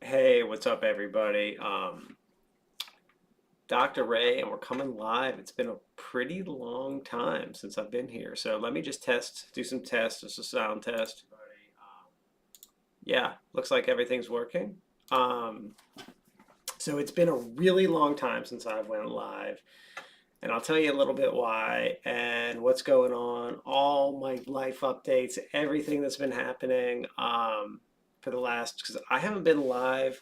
Hey, what's up, everybody? Dr. Ray, and we're coming live. It's been a pretty long time since I've been here, so let me just do some tests, just a sound test. Yeah, looks like everything's working. Um, so it's been a really long time since I went live, and I'll tell you a little bit why and what's going on, all my life updates, everything that's been happening for the last, because I haven't been live.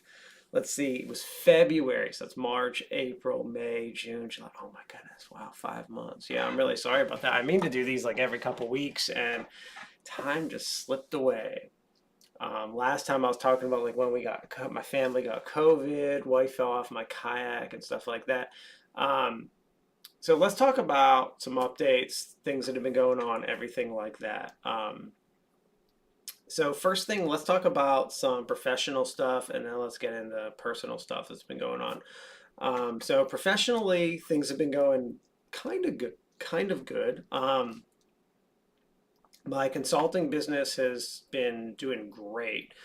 Let's see, it was February, so it's March, April, May, June, July. Oh my goodness, wow, 5 months. Yeah, I'm really sorry about that. I mean to do these like every couple weeks, and time just slipped away. Last time I was talking about like when my family got COVID, wife fell off my kayak and stuff like that. Um, so let's talk about some updates, things that have been going on, everything like that. So first thing, let's talk about some professional stuff, and then let's get into personal stuff that's been going on. So professionally, things have been going kind of good, kind of good. My consulting business has been doing great.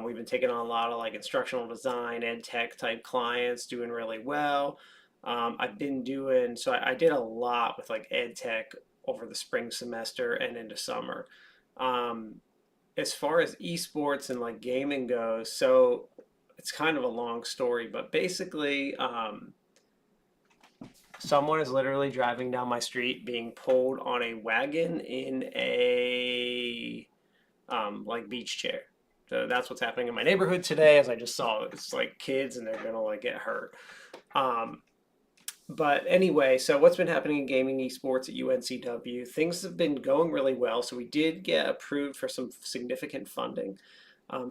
We've been taking on a lot of like instructional design, ed tech type clients, doing really well. I've been doing so I did a lot with like ed tech over the spring semester and into summer. Um, as far as esports and like gaming goes, so it's kind of a long story, but basically, someone is literally driving down my street being pulled on a wagon in a like beach chair. So that's what's happening in my neighborhood today. As I just saw, it's like kids and they're gonna like get hurt. Um, but anyway, so what's been happening in gaming esports at UNCW? Things have been going really well. So we did get approved for some significant funding.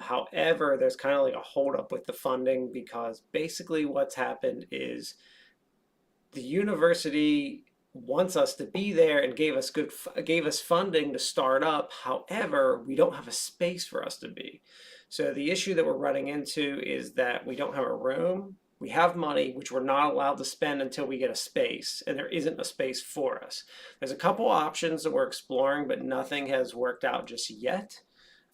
However, there's kind of like a holdup with the funding because basically what's happened is the university wants us to be there and gave us funding to start up. However, we don't have a space for us to be. So the issue that we're running into is that we don't have a room. We have money, which we're not allowed to spend until we get a space, and there isn't a space for us. There's a couple options that we're exploring, but nothing has worked out just yet.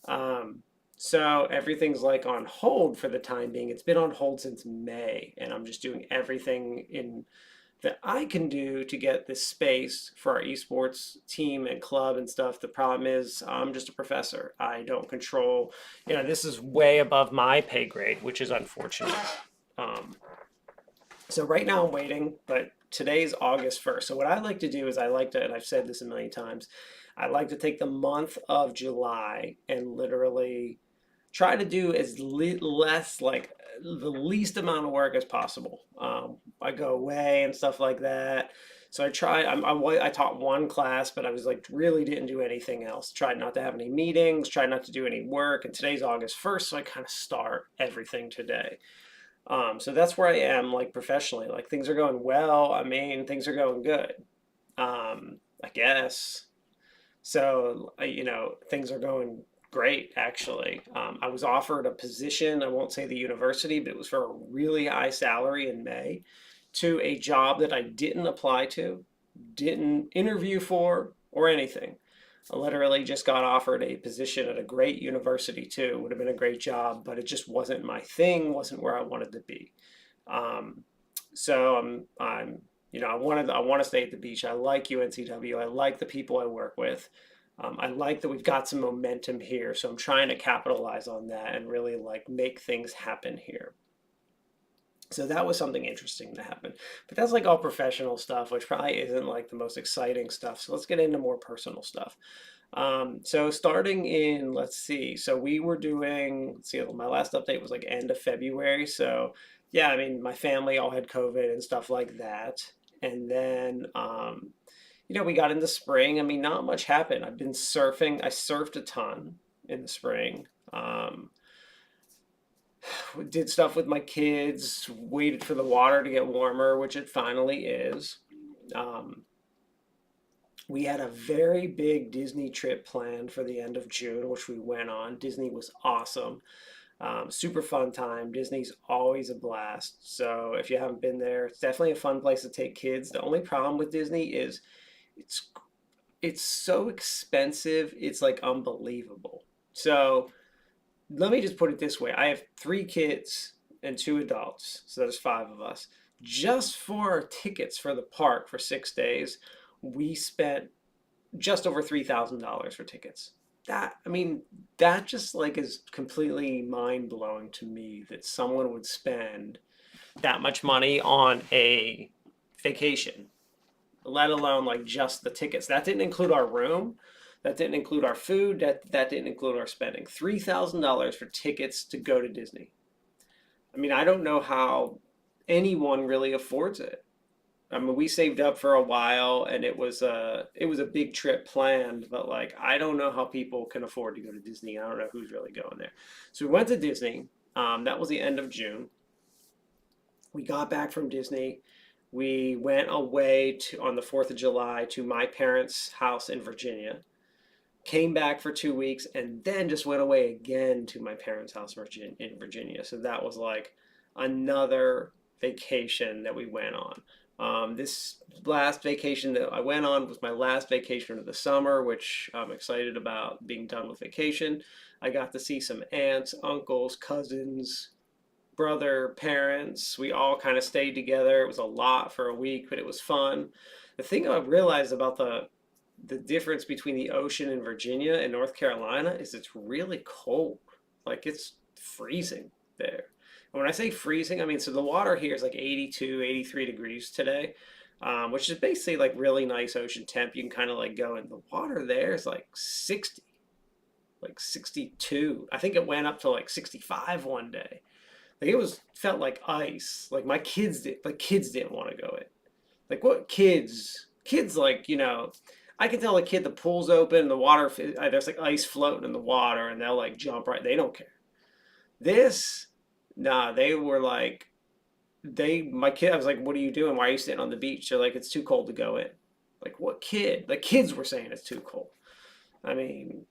Um, so everything's like on hold for the time being. It's been on hold since May, and I'm just doing everything in that I can do to get this space for our esports team and club and stuff. The problem is I'm just a professor. I don't control, this is way above my pay grade, which is unfortunate. Um, so right now I'm waiting, but today's August 1st. So what I like to do is and I've said this a million times, I like to take the month of July and literally try to do less, like the least amount of work as possible. I go away and stuff like that. So I taught one class, but I was like really didn't do anything else. Tried not to have any meetings, tried not to do any work. And today's August 1st, so I kind of start everything today. So that's where I am, like professionally. Like things are going well. I mean, things are going good. I guess. So, things are going great, actually. I was offered a position, I won't say the university, but it was for a really high salary in May to a job that I didn't apply to, didn't interview for, or anything. I literally just got offered a position at a great university too. Would have been a great job, but it just wasn't my thing, wasn't where I wanted to be. Um, so I want to stay at the beach. I like UNCW. I like the people I work with. I like that we've got some momentum here, so I'm trying to capitalize on that and really like make things happen here. So that was something interesting to happen. But that's like all professional stuff, which probably isn't like the most exciting stuff. So let's get into more personal stuff. So starting in, let's see, so we were doing, let's see, my last update was like end of February. So yeah, I mean, my family all had COVID and stuff like that. And then, we got into spring. I mean, not much happened. I've been surfing. I surfed a ton in the spring. Did stuff with my kids, waited for the water to get warmer, which it finally is. Um, we had a very big Disney trip planned for the end of June, which we went on. Disney was awesome. Super fun time. Disney's always a blast. So if you haven't been there, it's definitely a fun place to take kids. The only problem with Disney is it's it's so expensive. It's like unbelievable. So let me just put it this way. I have 3 kids and 2 adults, so there's 5 of us. Just for tickets for the park for 6 days, we spent just over $3,000 for tickets. That, I mean, that just like is completely mind blowing to me that someone would spend that much money on a vacation, let alone like just the tickets. That didn't include our room. That didn't include our food. That didn't include our spending. $3,000 for tickets to go to Disney. I mean, I don't know how anyone really affords it. I mean, we saved up for a while, and it was a big trip planned, but like I don't know how people can afford to go to Disney. I don't know who's really going there. So we went to Disney. That was the end of June. We got back from Disney. We went away to on the 4th of July to my parents' house in Virginia. Came back for 2 weeks and then just went away again to my parents' house in Virginia. So that was like another vacation that we went on. This last vacation that I went on was my last vacation of the summer, which I'm excited about being done with vacation. I got to see some aunts, uncles, cousins, brother, parents. We all kind of stayed together. It was a lot for a week, but it was fun. The thing I realized about the difference between the ocean in Virginia and North Carolina is it's really cold. Like it's freezing there. And when I say freezing, I mean, so the water here is like 82, 83 degrees today, which is basically like really nice ocean temp. You can kind of like go in. The water there is like 60, like 62. I think it went up to like 65 one day. Like it was felt like ice. Like my kids didn't want to go in. Like what kids? Kids like I can tell a kid the pool's open, the water there's like ice floating in the water, and they'll like jump right. They don't care. This, nah, they were like my kid. I was like, "What are you doing? Why are you sitting on the beach?" They're like, "It's too cold to go in." Like what kid? The kids were saying it's too cold. I mean,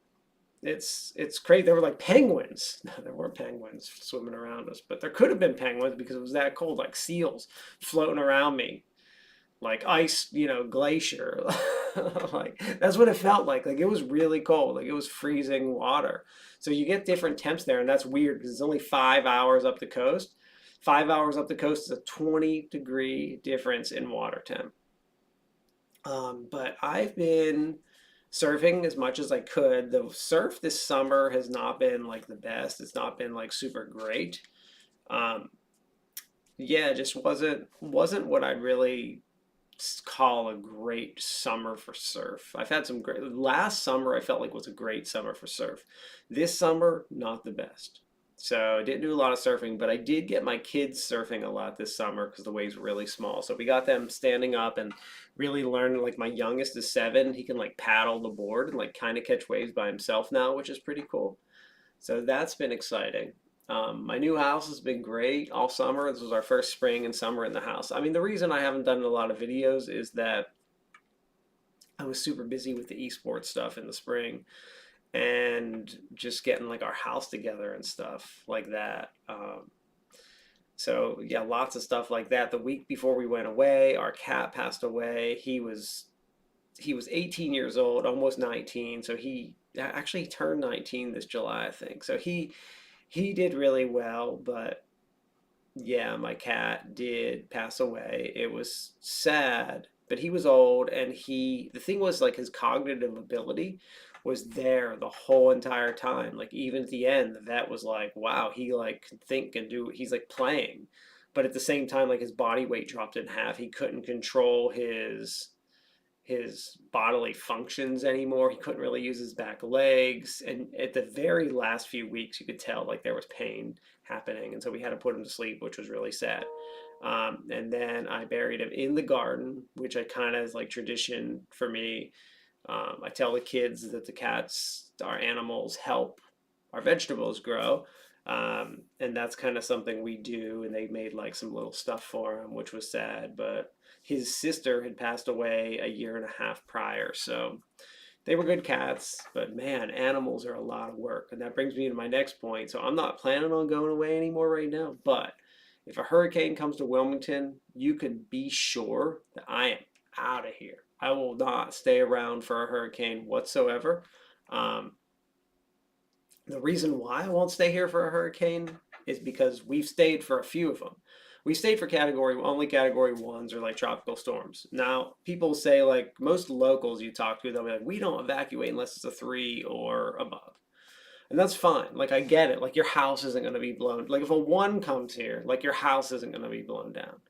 it's crazy. There were like penguins. No, there weren't penguins swimming around us, but there could have been penguins because it was that cold. Like seals floating around me like ice, glacier. Like that's what it felt like. Like it was really cold. Like it was freezing water. So you get different temps there, and that's weird because it's only 5 hours up the coast. 5 hours up the coast is a 20-degree difference in water temp. But I've been surfing as much as I could. The surf this summer has not been like the best. It's not been like super great. Um, yeah, it just wasn't what I really call a great summer for surf. I've had some great last summer I felt like was a great summer for surf. This summer, not the best. So I didn't do a lot of surfing, but I did get my kids surfing a lot this summer because the waves were really small. So we got them standing up and really learning. Like my youngest is 7. He can like paddle the board and like kind of catch waves by himself now, which is pretty cool. So that's been exciting. My new house has been great all summer. This was our first spring and summer in the house. I mean, the reason I haven't done a lot of videos is that I was super busy with the esports stuff in the spring and just getting like our house together and stuff like that. So yeah, lots of stuff like that. The week before we went away, our cat passed away. He was 18 years old, almost 19. So he actually turned 19 this July, I think. So he did really well, but yeah, my cat did pass away. It was sad, but he was old, and the thing was like his cognitive ability was there the whole entire time. Like even at the end, the vet was like, "Wow, he like can think and do." He's like playing, but at the same time, like his body weight dropped in half. He couldn't control his bodily functions anymore. He couldn't really use his back legs. And at the very last few weeks, you could tell like there was pain happening. And so we had to put him to sleep, which was really sad. And then I buried him in the garden, which I kind of is like tradition for me. I tell the kids that the cats, our animals, help our vegetables grow. And that's kind of something we do. And they made like some little stuff for him, which was sad. But his sister had passed away a year and a half prior. So they were good cats, but man, animals are a lot of work. And that brings me to my next point. So I'm not planning on going away anymore right now, but if a hurricane comes to Wilmington, you can be sure that I am out of here. I will not stay around for a hurricane whatsoever. Um, The reason why I won't stay here for a hurricane is because we've stayed for a few of them. We stayed for only category ones or like tropical storms. Now, people say, like most locals you talk to, they'll be like, we don't evacuate unless it's a 3 or above. And that's fine. Like, I get it. Like, your house isn't going to be blown. Like, if a 1 comes here, like, your house isn't going to be blown down.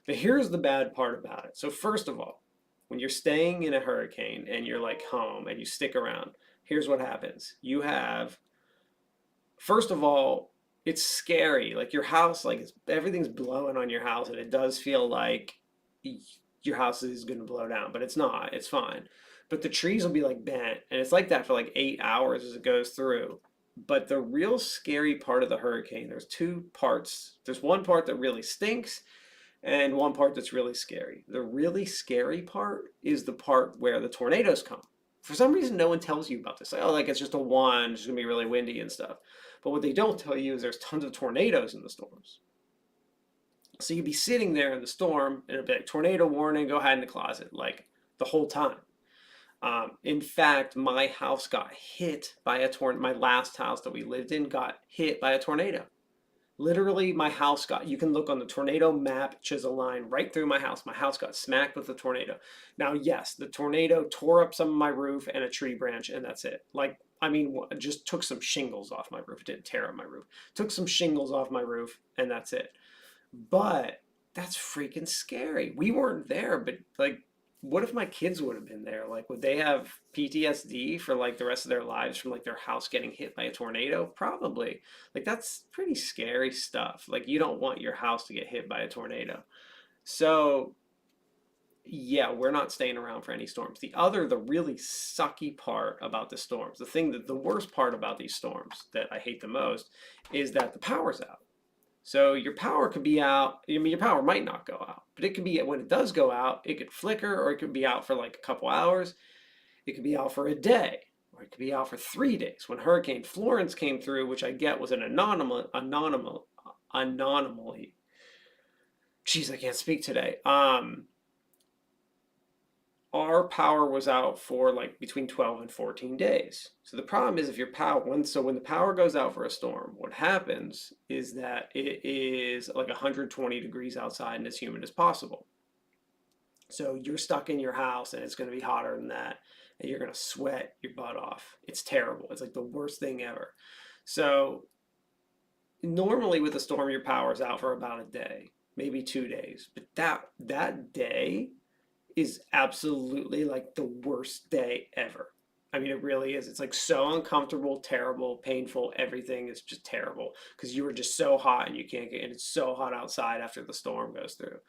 But here's the bad part about it. So, first of all, when you're staying in a hurricane and you're like home and you stick around, here's what happens. You have, first of all, it's scary. Like your house, like everything's blowing on your house, and it does feel like your house is going to blow down, but it's not. It's fine. But the trees will be like bent, and it's like that for like 8 hours as it goes through. But the real scary part of the hurricane, there's 2 parts. There's one part that really stinks, and one part that's really scary. The really scary part is the part where the tornadoes come. For some reason, no one tells you about this. Like, oh, like it's just a 1, it's gonna be really windy and stuff. But what they don't tell you is there's tons of tornadoes in the storms. So you'd be sitting there in the storm, and it'd be like, tornado warning, go hide in the closet, like the whole time. In fact, my house got hit by a tornado. My last house that we lived in got hit by a tornado. Literally, my house got, you can look on the tornado map, chisel line right through my house. My house got smacked with a tornado. Now, yes, the tornado tore up some of my roof and a tree branch, and that's it. Like, I mean, just took some shingles off my roof. It didn't tear up my roof. Took some shingles off my roof, and that's it. But that's freaking scary. We weren't there, but like, what if my kids would have been there? Like, would they have PTSD for like the rest of their lives from like their house getting hit by a tornado? Probably. Like, that's pretty scary stuff. Like, you don't want your house to get hit by a tornado. So, yeah, we're not staying around for any storms. The really sucky part about the storms, the worst part about these storms that I hate the most is that the power's out. So your power could be out. I mean, your power might not go out, but it could be when it does go out, it could flicker, or it could be out for like a couple hours. It could be out for a day, or it could be out for 3 days. When Hurricane Florence came through, which I get was an anomaly. Jeez, I can't speak today. Our power was out for like between 12 and 14 days. So the problem is if your power when the power goes out for a storm, what happens is that it is like 120 degrees outside and as humid as possible. So you're stuck in your house and it's going to be hotter than that and you're going to sweat your butt off. It's terrible. It's like the worst thing ever. So normally with a storm your power's out for about a day, maybe 2 days. But that day is absolutely like the worst day ever. I mean, it really is. It's like so uncomfortable, terrible, painful. Everything is just terrible because you were just so hot and you can't get, and it's so hot outside after the storm goes through.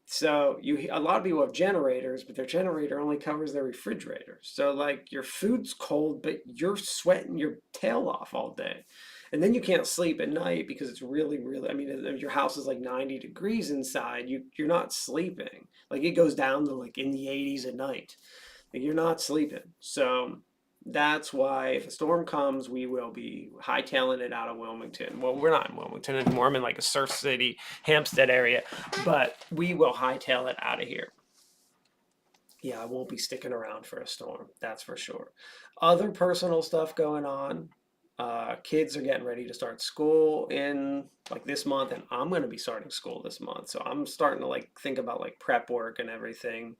So a lot of people have generators, but their generator only covers their refrigerator. So like your food's cold, but you're sweating your tail off all day. And then you can't sleep at night because it's really, really, I mean, if your house is like 90 degrees inside, you're not sleeping. Like it goes down to like in the 80s at night. Like you're not sleeping. So that's why if a storm comes, we will be hightailing it out of Wilmington. Well, we're not in Wilmington anymore. I'm in like a Surf City, Hampstead area, but we will hightail it out of here. Yeah, I won't be sticking around for a storm. That's for sure. Other personal stuff going on. Kids are getting ready to start school in like this month, and I'm going to be starting school this month. So I'm starting to like think about like prep work and everything.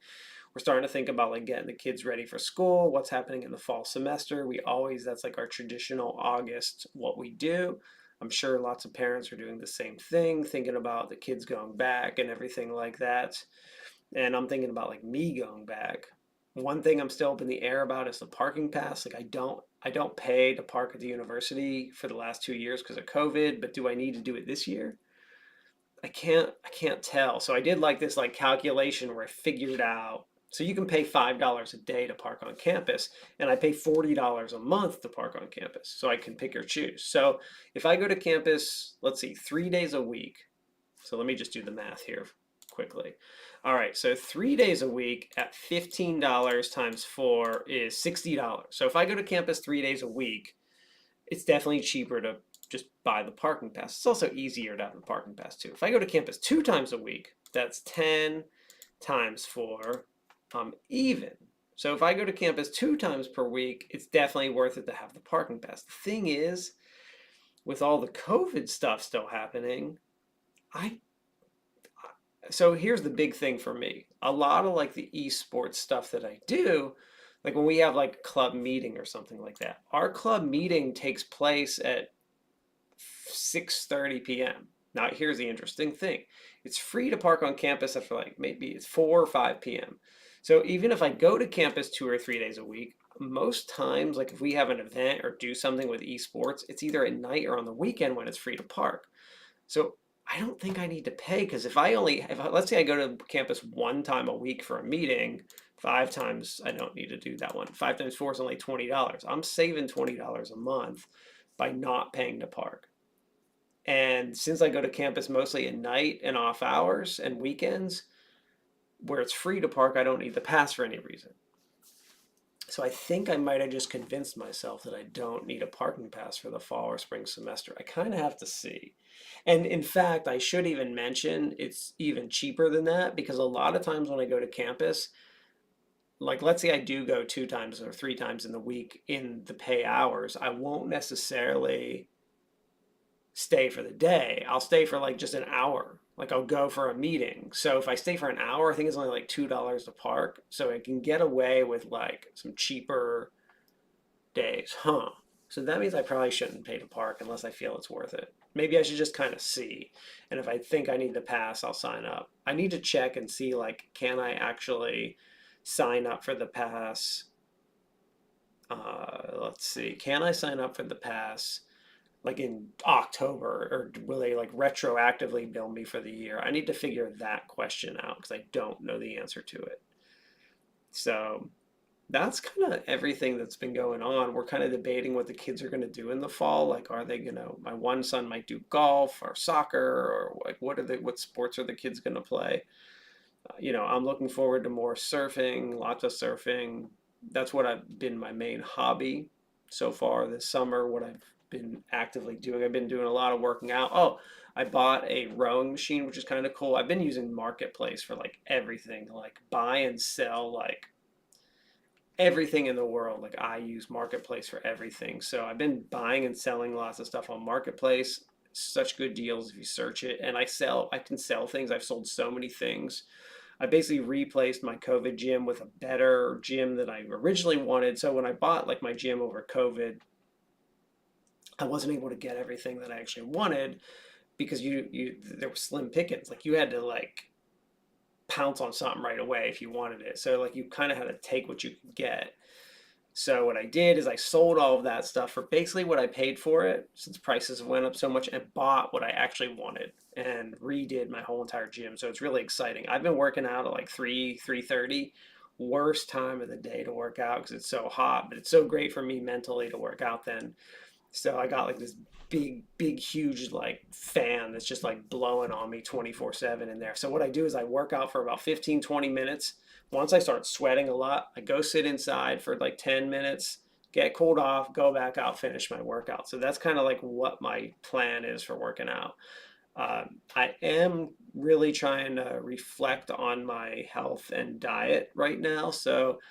We're starting to think about like getting the kids ready for school, what's happening in the fall semester. That's like our traditional August, what we do. I'm sure lots of parents are doing the same thing, thinking about the kids going back and everything like that. And I'm thinking about like me going back. One thing I'm still up in the air about is the parking pass. Like I don't pay to park at the university for the last 2 years because of COVID, but do I need to do it this year? I can't tell. So I did like this like calculation where I figured out. So you can pay $5 a day to park on campus, and I pay $40 a month to park on campus. So I can pick or choose. So if I go to campus, let's see, 3 days a week. So let me just do the math here quickly. All right, so 3 days a week at $15 times 4 is $60. So if I go to campus 3 days a week, it's definitely cheaper to just buy the parking pass. It's also easier to have the parking pass too. If I go to campus 2 times a week, that's 10 times 4, even. So if I go to campus 2 times per week, it's definitely worth it to have the parking pass. The thing is, with all the COVID stuff still happening, I so here's the big thing for me. A lot of like the esports stuff that I do, like when we have like a club meeting or something like that, our club meeting takes place at 6:30 p.m. Now here's the interesting thing. It's free to park on campus after like maybe it's 4 or 5 p.m. So even if I go to campus 2 or 3 days a week, most times like if we have an event or do something with esports, it's either at night or on the weekend when it's free to park. So I don't think I need to pay because let's say I go to campus 1 time a week for a meeting, 5 times I don't need to do that one. 5 times 4 is only $20. I'm saving $20 a month by not paying to park. And since I go to campus mostly at night and off hours and weekends, where it's free to park, I don't need the pass for any reason. So I think I might have just convinced myself that I don't need a parking pass for the fall or spring semester. I kind of have to see. And in fact, I should even mention it's even cheaper than that because a lot of times when I go to campus, like let's say I do go 2 times or 3 times in the week in the pay hours, I won't necessarily stay for the day. I'll stay for like just an hour. Like I'll go for a meeting. So if I stay for an hour, I think it's only like $2 to park. So I can get away with like some cheaper days. Huh. So that means I probably shouldn't pay to park unless I feel it's worth it. Maybe I should just kind of see. And if I think I need the pass, I'll sign up. I need to check and see like, can I actually sign up for the pass? Let's see. Can I sign up for the pass like in October, or will they like retroactively bill me for the year? I need to figure that question out because I don't know the answer to it. So that's kind of everything that's been going on. We're kind of debating what the kids are going to do in the fall. Like, are they going to, my one son might do golf or soccer, or like, what sports are the kids going to play? I'm looking forward to more surfing, lots of surfing. That's what I've been my main hobby so far this summer. What I've been actively doing, I've been doing a lot of working out. Oh, I bought a rowing machine, which is kind of cool. I've been using Marketplace for like everything, like buy and sell, like everything in the world. Like I use Marketplace for everything. So I've been buying and selling lots of stuff on Marketplace. Such good deals if you search it. And I can sell things. I've sold so many things. I basically replaced my COVID gym with a better gym that I originally wanted. So when I bought like my gym over COVID, I wasn't able to get everything that I actually wanted because there were slim pickings. Like you had to like pounce on something right away if you wanted it. So like you kind of had to take what you could get. So what I did is I sold all of that stuff for basically what I paid for it, since prices went up so much, and bought what I actually wanted and redid my whole entire gym. So it's really exciting. I've been working out at like 3:30, worst time of the day to work out because it's so hot, but it's so great for me mentally to work out then. So I got like this big, huge like fan that's just like blowing on me 24/7 in there. So what I do is I work out for about 15, 20 minutes. Once I start sweating a lot, I go sit inside for like 10 minutes, get cooled off, go back out, finish my workout. So that's kind of like what my plan is for working out. I am really trying to reflect on my health and diet right now. So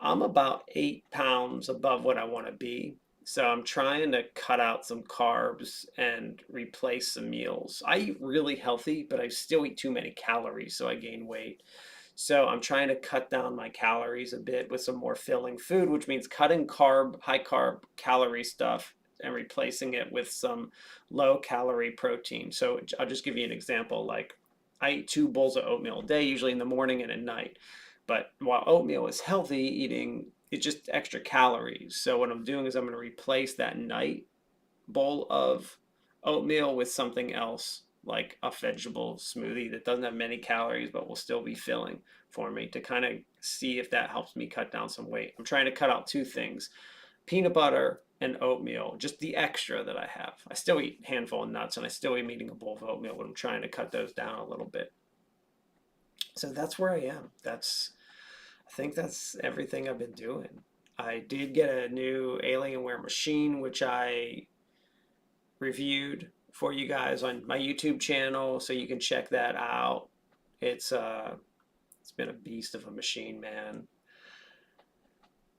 I'm about 8 pounds above what I want to be. So I'm trying to cut out some carbs and replace some meals. I eat really healthy, but I still eat too many calories, so I gain weight. So I'm trying to cut down my calories a bit with some more filling food, which means cutting high carb, calorie stuff and replacing it with some low calorie protein. So I'll just give you an example. Like I eat 2 bowls of oatmeal a day, usually in the morning and at night. But while oatmeal is healthy, eating it's just extra calories. So what I'm doing is I'm going to replace that night bowl of oatmeal with something else, like a vegetable smoothie that doesn't have many calories but will still be filling for me, to kind of see if that helps me cut down some weight. I'm trying to cut out 2 things: peanut butter and oatmeal, just the extra that I have. I still eat a handful of nuts and I still am eating a bowl of oatmeal, but I'm trying to cut those down a little bit. So that's where I am. I think that's everything I've been doing. I did get a new Alienware machine, which I reviewed for you guys on my YouTube channel, so you can check that out. It's been a beast of a machine, man.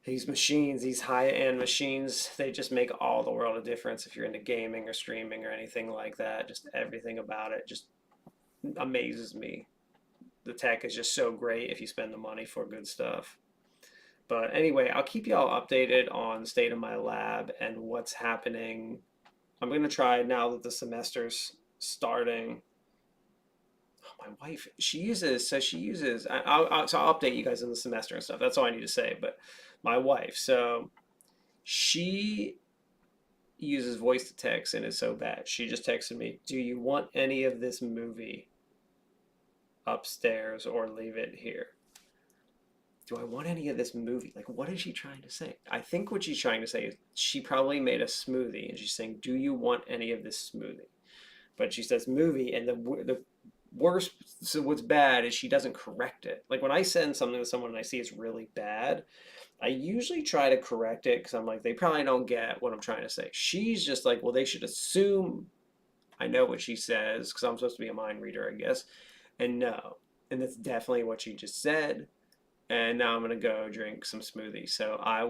these machines, these high-end machines, they just make all the world of difference if you're into gaming or streaming or anything like that. Just everything about it just amazes me. The tech is just so great if you spend the money for good stuff. But anyway, I'll keep y'all updated on the state of my lab and what's happening. I'm going to try now that the semester's starting. Oh, my wife, so I'll update you guys in the semester and stuff. That's all I need to say. But my wife, so she uses voice to text and it's so bad. She just texted me, "Do you want any of this movie upstairs or leave it here?" Do I want any of this movie? Like, what is she trying to say? I think what she's trying to say is she probably made a smoothie and she's saying, "Do you want any of this smoothie?" But she says movie, and the worst. So what's bad is she doesn't correct it. Like when I send something to someone and I see it's really bad, I usually try to correct it because I'm like, they probably don't get what I'm trying to say. She's just like, well, they should assume I know what she says because I'm supposed to be a mind reader, I guess. And no, and that's definitely what she just said. And now I'm gonna go drink some smoothie. So I will.